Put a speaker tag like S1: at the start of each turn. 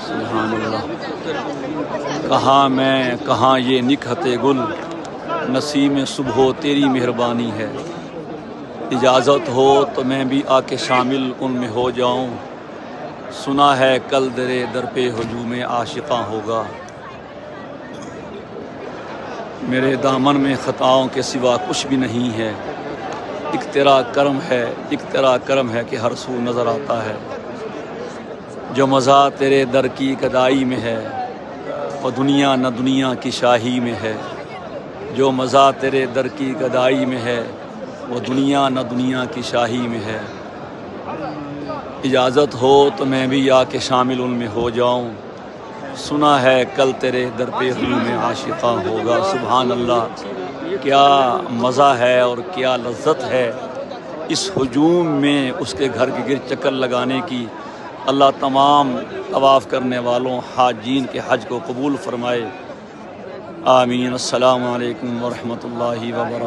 S1: سبحان اللہ۔ کہاں میں کہاں یہ نکہت گل، نسیم صبح و تیری مہربانی ہے۔ اجازت ہو تو میں بھی آ کے شامل ان میں ہو جاؤں، سنا ہے کل درے در پہ ہجوم عاشقاں ہوگا۔ میرے دامن میں خطاؤں کے سوا کچھ بھی نہیں ہے، ایک تیرا کرم ہے، ایک تیرا کرم ہے کہ ہر سو نظر آتا ہے۔ جو مزہ تیرے در کی گدائی میں ہے، وہ دنیا نہ دنیا کی شاہی میں ہے۔ جو مزہ تیرے در کی گدائی میں ہے، وہ دنیا نہ دنیا کی شاہی میں ہے۔ اجازت ہو تو میں بھی آ کے شامل ان میں ہو جاؤں، سنا ہے کل تیرے در پہ ہجوم عاشقاں ہوگا۔ سبحان اللہ، کیا مزہ ہے اور کیا لذت ہے اس ہجوم میں اس کے گھر کے گرد چکر لگانے کی۔ اللہ تمام طواف کرنے والوں حاجین کے حج کو قبول فرمائے، آمین۔ السلام علیکم ورحمۃ اللہ وبرکاتہ۔